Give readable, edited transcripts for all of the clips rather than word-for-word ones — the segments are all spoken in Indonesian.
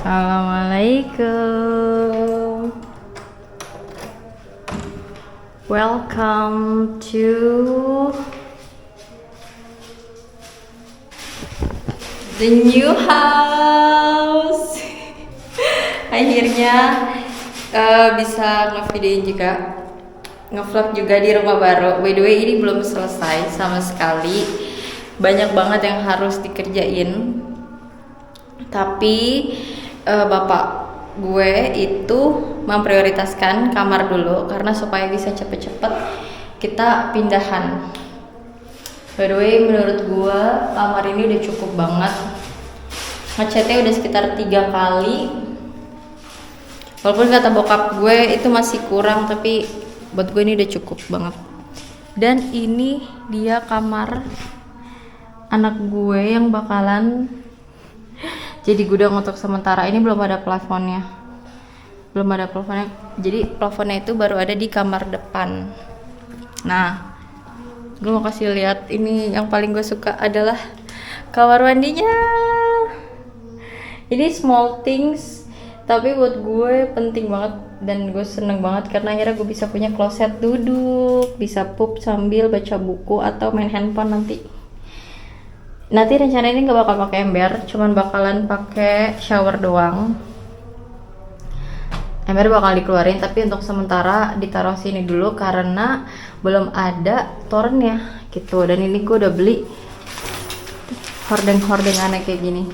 Assalamualaikum. Welcome to the new house. Akhirnya bisa ngevideoin juga, ngevlog juga di rumah baru. By the way, ini belum selesai sama sekali. Banyak banget yang harus dikerjain. Tapi bapak gue itu memprioritaskan kamar dulu karena supaya bisa cepet-cepet kita pindahan. By the way, menurut gue kamar ini udah cukup banget. Ngecatnya udah sekitar 3 kali. Walaupun kata bokap gue itu masih kurang, tapi buat gue ini udah cukup banget. Dan ini dia kamar anak gue yang bakalan jadi gudang untuk sementara. Ini belum ada plafonnya. Jadi plafonnya itu baru ada di kamar depan. Nah, gue mau kasih lihat ini yang paling gue suka adalah kamar mandinya. Ini small things, tapi buat gue penting banget dan gue seneng banget karena akhirnya gue bisa punya kloset duduk, bisa pup sambil baca buku atau main handphone nanti. Nanti rencana ini nggak bakal pakai ember, cuman bakalan pakai shower doang. Ember bakal dikeluarin, tapi untuk sementara ditaruh sini dulu karena belum ada torennya gitu. Dan ini gue udah beli hordeng aneh kayak gini.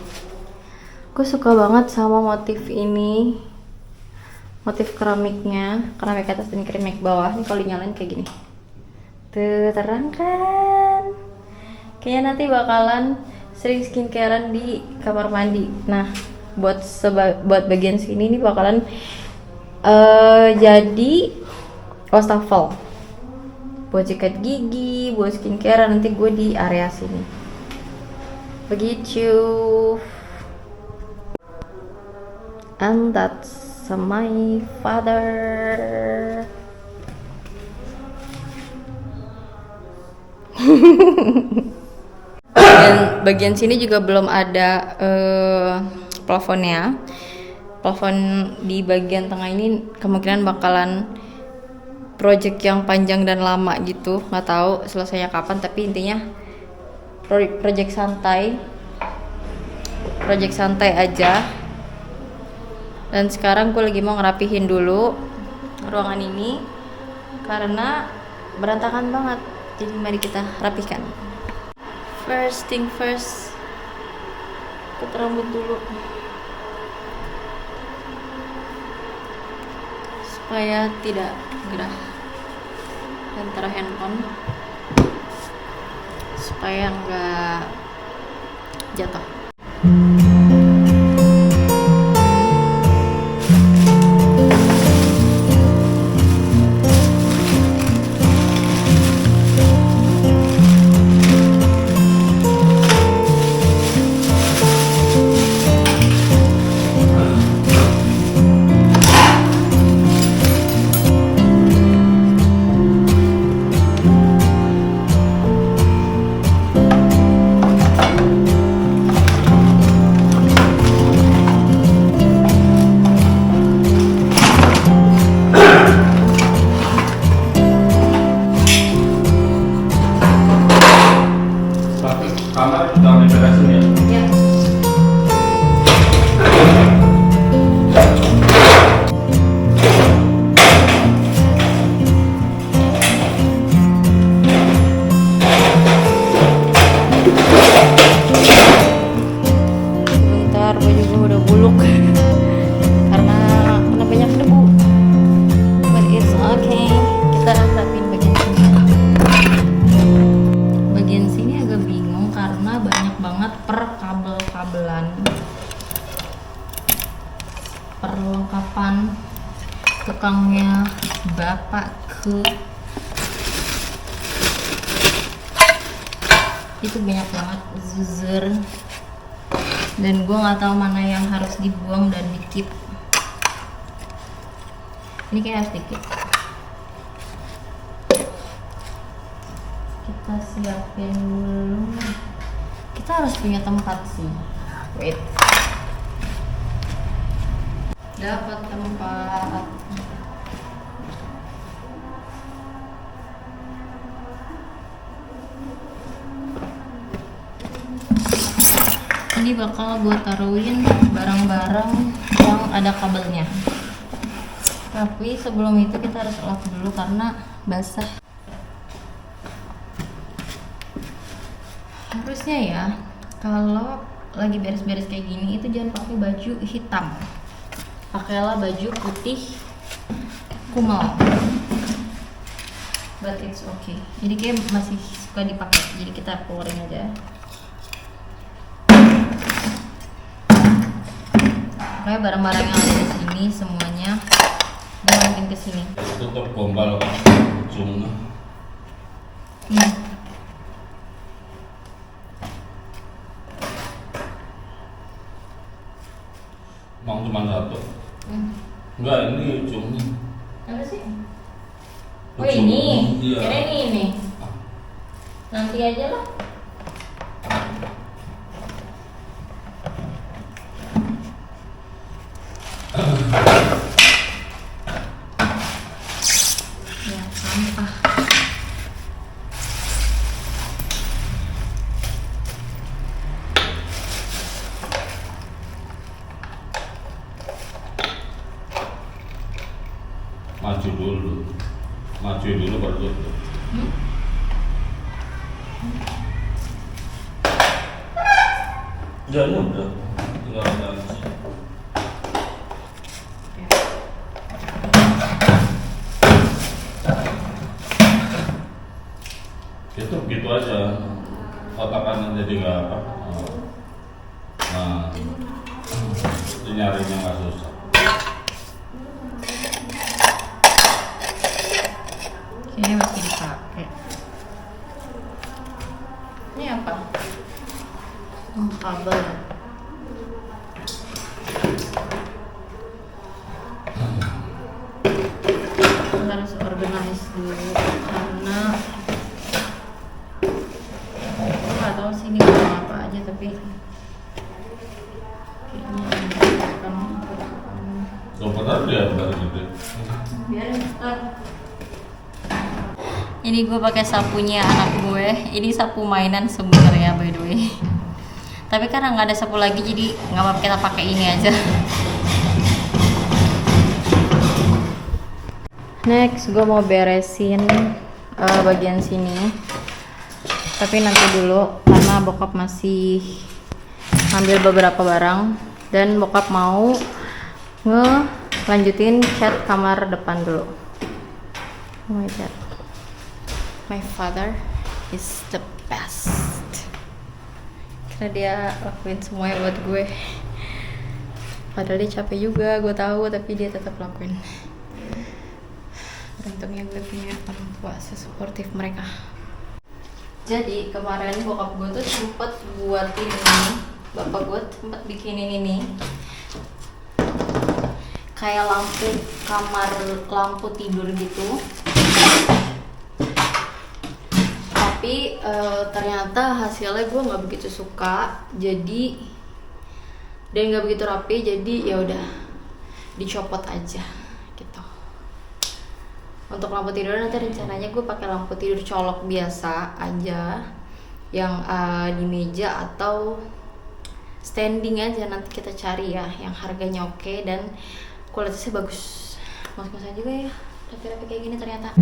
Gue suka banget sama motif ini, motif keramik atas dan keramik bawah. Ini kalau dinyalain kayak gini, tuh terang kan. Kayaknya nanti bakalan sering skincarean di kamar mandi. Nah, buat bagian sini nih bakalan jadi wastafel buat sikat gigi, buat skincarean nanti gue di area sini. Begitu. And that's my father. Dan bagian sini juga belum ada plafonnya. Plafon di bagian tengah ini kemungkinan bakalan project yang panjang dan lama gitu. Nggak tahu selesainya kapan, tapi intinya project santai aja. Dan sekarang gue lagi mau ngerapihin dulu ruangan ini karena berantakan banget. Jadi mari kita rapikan. First thing first, cut rambut dulu supaya tidak gerah, dan taruh handphone supaya nggak jatuh. Kamar udah diberesin ya? Ya. Bentar, baju gue udah buluk karena kena banyak debu. But it's okay. Kita rapin bagian sini. Bagian sini agak bingung karena banyak banget kabel-kabelan, perlengkapan tukangnya bapakku itu banyak banget zuzur, dan gue nggak tahu mana yang harus dibuang dan di keep. Ini kayak harus di keep. Kita siapin dulu. Kita harus punya tempat sih. Wait. dapat tempat. Ini bakal gue taruhin barang-barang yang ada kabelnya. Tapi sebelum itu kita harus lap dulu karena basah. Harusnya ya, kalau lagi beres-beres kayak gini itu jangan pakai baju hitam. Pakailah baju putih kumal. But it's okay. Jadi kayak masih suka dipakai. Jadi kita keluarin aja. Pokoknya barang-barang yang ada di sini semuanya dimasukin ke sini. Tutup gombal ujungnya. Emang cuma satu? Enggak, ini ujungnya. Apa sih? Oh Ujung. ini? Iya. Kira ini. Nanti aja lah. Ya sampah. Maju dulu baru tutup. Ya udah, tinggal jalan sih. Itu begitu aja, otak kanan jadi nggak apa. Nah, itu nyarinya nggak susah. Ini masih dipakai. Ini apa? Oh, kabel. Kita harus organize dulu karena aku nggak tahu sih ini ngomong apa aja tapi kayaknya Dokter dia baru gede. biar ntar. Ini gue pakai sapunya anak gue. Ini sapu mainan sebenarnya by the way. Tapi karena nggak ada sapu lagi jadi nggak apa-apa kita pakai ini aja. Next gue mau beresin bagian sini. Tapi nanti dulu karena bokap masih ngambil beberapa barang dan bokap mau ngelanjutin cat kamar depan dulu. Oh my god. My father is the best. Karena dia lakuin semuanya buat gue. Padahal dia capek juga, gue tahu, tapi dia tetap lakuin. Beruntungnya gue punya orang tua sesuportif mereka. Jadi kemarin bokap gue tuh sempet buatin ini, bapak gue sempet bikinin ini kayak lampu kamar, lampu tidur gitu. Tapi ternyata hasilnya gue nggak begitu suka, jadi dan nggak begitu rapi, jadi ya udah dicopot aja gitu. Untuk lampu tidur nanti rencananya gue pakai lampu tidur colok biasa aja yang di meja atau standing aja, nanti kita cari ya yang harganya oke dan kualitasnya bagus. Mas-masan juga ya rapi-rapi kayak gini ternyata.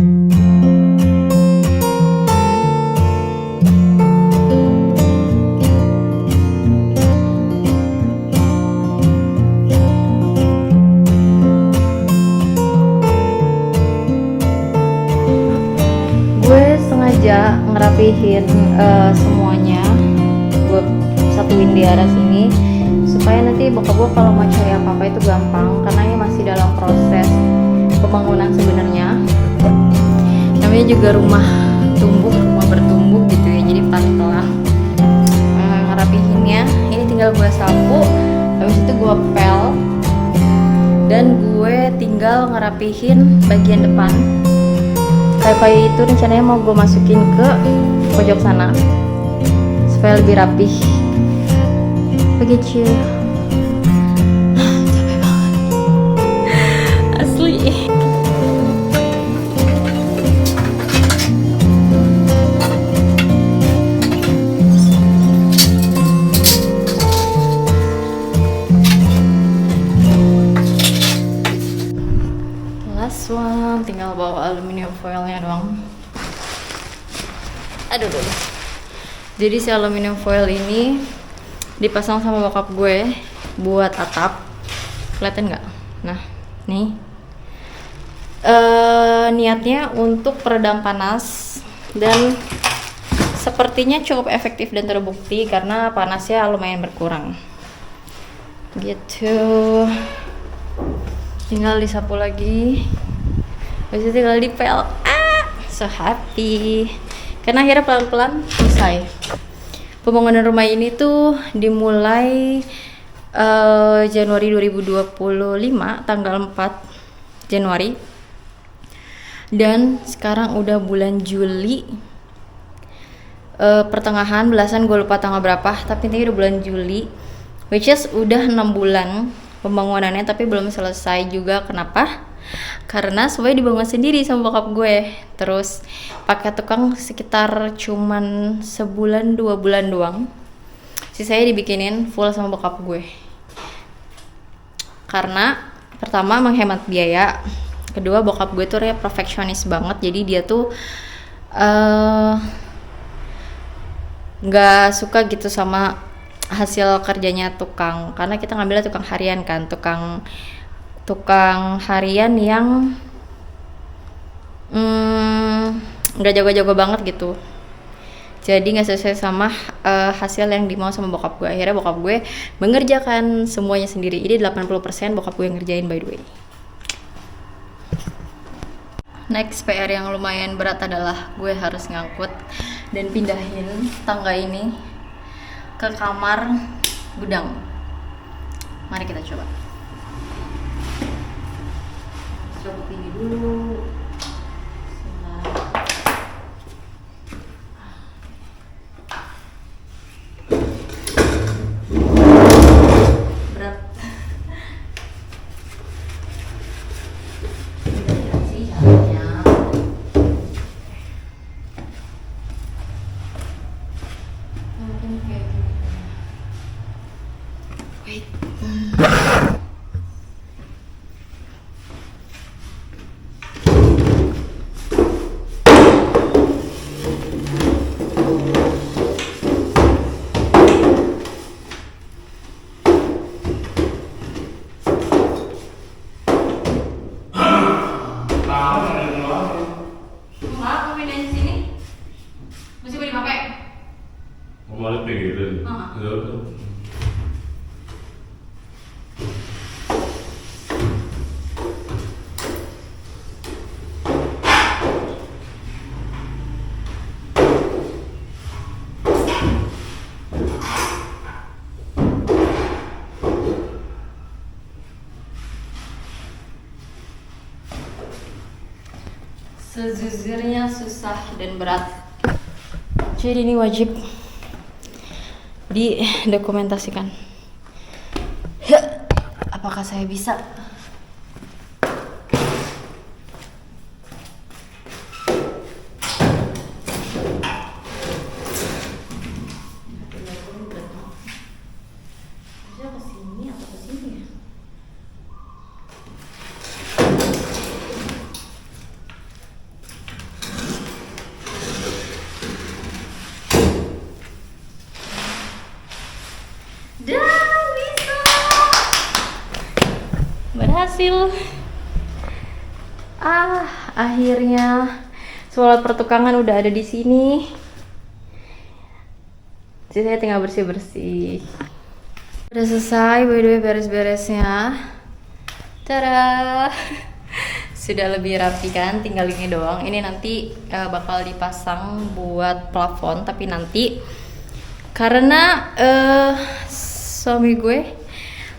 Ngerapihin semuanya, gue satuin di arah sini supaya nanti bokap gue kalau mau cari apa-apa itu gampang, karena ini masih dalam proses pembangunan sebenarnya. Namanya juga rumah bertumbuh gitu ya, jadi pelan-pelan ngerapihinnya. Ini tinggal gue sapu, habis itu gue pel dan gue tinggal ngerapihin bagian depan. Kayu-kayu itu rencananya mau gue masukin ke pojok sana supaya lebih rapih. Begitu. Capek banget. tinggal bawa aluminium foilnya doang. Aduh. Jadi si aluminium foil ini dipasang sama bokap gue buat atap. Kelihatan nggak? Nah, nih. Niatnya untuk peredam panas dan sepertinya cukup efektif dan terbukti karena panasnya lumayan berkurang. Gitu. Tinggal disapu lagi. Habis itu tinggal dipel. So happy. Karena akhirnya pelan-pelan selesai. Pembangunan rumah ini tuh dimulai Januari 2025, tanggal 4 Januari. Dan sekarang udah bulan Juli. Pertengahan belasan, gue lupa tanggal berapa, tapi intinya udah bulan Juli, which is udah 6 bulan pembangunannya tapi belum selesai juga. Kenapa? Karena semuanya dibangun sendiri sama bokap gue, terus pakai tukang sekitar cuman sebulan 2 bulan doang, sisanya dibikinin full sama bokap gue. Karena pertama menghemat biaya, kedua bokap gue tuh kayak perfeksionis banget, jadi dia tuh nggak suka gitu sama hasil kerjanya tukang, karena kita ngambilnya tukang harian kan, tukang harian yang nggak jago-jago banget gitu, jadi nggak sesuai sama hasil yang dimau sama bokap gue. Akhirnya bokap gue mengerjakan semuanya sendiri. Ini 80% bokap gue yang ngerjain, by the way. Next PR yang lumayan berat adalah gue harus ngangkut dan pindahin tangga ini ke kamar gudang. Mari kita coba. Coba ini dulu. Berat. Mungkin kayak gini. Wait. Sejujurnya susah dan berat, jadi ini wajib didokumentasikan. Apakah saya bisa? Berhasil. Akhirnya sholat pertukangan udah ada di sini. Jadi saya tinggal bersih-bersih. Udah selesai, by the way, beres-beresnya. Tada. Sudah lebih rapi kan, tinggal ini doang. Ini nanti bakal dipasang buat plafon, tapi nanti karena suami gue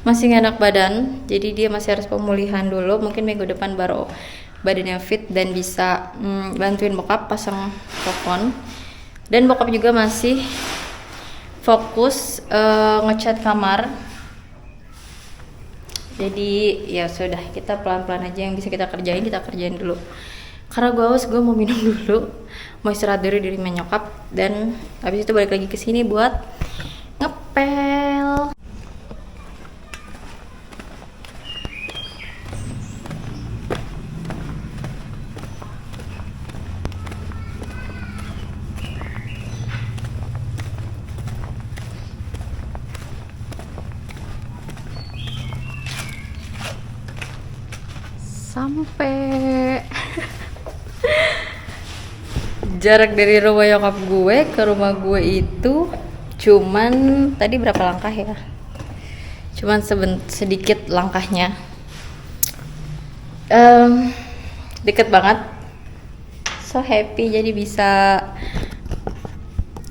masih gak enak badan, jadi dia masih harus pemulihan dulu. Mungkin minggu depan baru badannya fit dan bisa bantuin bokap pasang plafon. Dan bokap juga masih fokus ngecat kamar. Jadi ya sudah, kita pelan-pelan aja, yang bisa kita kerjain dulu. Karena gue haus, gue mau minum dulu, mau istirahat dulu di rumah nyokap, dan habis itu balik lagi ke sini buat ngepel. sampai. Jarak dari rumah nyokap gue ke rumah gue itu cuman tadi berapa langkah ya? Cuman sedikit langkahnya. Deket banget. So happy jadi bisa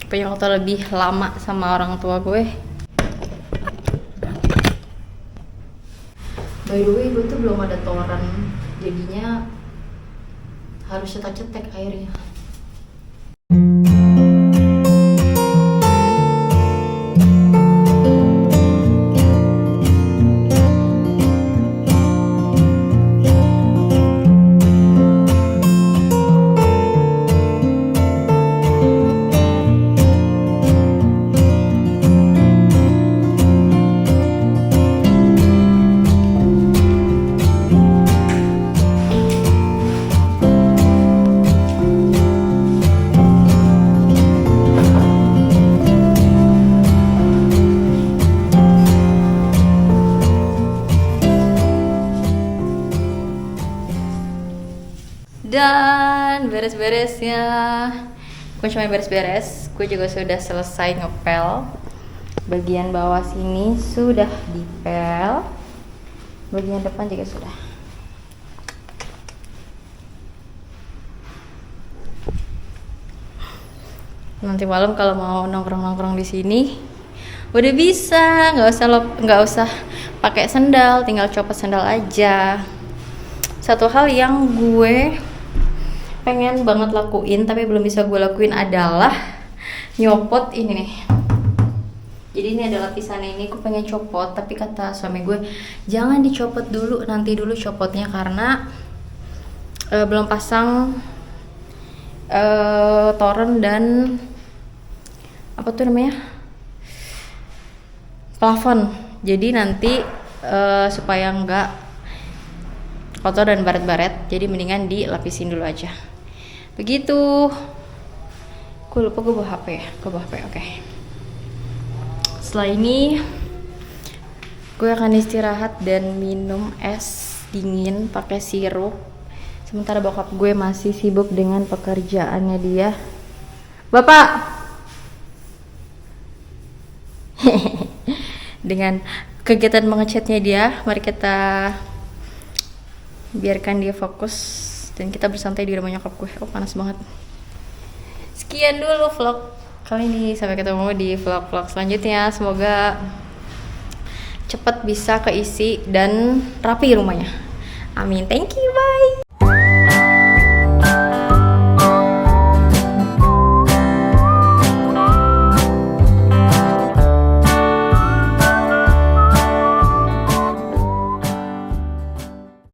punya waktu lebih lama sama orang tua gue. By the way, gue tuh belum ada toren, jadinya harus cetek-cetek airnya. Dan beres-beresnya, gue cuma beres-beres, gue juga sudah selesai ngepel. Bagian bawah sini sudah dipel, bagian depan juga sudah. Nanti malam kalau mau nongkrong-nongkrong di sini udah bisa, nggak usah pakai sendal, tinggal copot sendal aja. Satu hal yang gue pengen banget lakuin tapi belum bisa gue lakuin adalah nyopot ini nih. Jadi ini adalah lapisannya, ini gue pengen copot tapi kata suami gue jangan dicopot dulu, nanti dulu copotnya karena belum pasang toren dan apa tuh namanya, plafon. Jadi nanti supaya nggak kotor dan baret-baret, jadi mendingan dilapisin dulu aja. Begitu. Gue lupa gue bawa HP ya, oke. Setelah ini gue akan istirahat dan minum es dingin pakai sirup. Sementara bokap gue masih sibuk dengan pekerjaannya dia. Bapak. Dengan kegiatan mengechatnya dia, mari kita biarkan dia fokus dan kita bersantai di rumah nyokap gue. Oh panas banget. Sekian dulu vlog kali ini, sampai ketemu di vlog-vlog selanjutnya. Semoga cepat bisa keisi dan rapi rumahnya. Amin. Thank you, bye.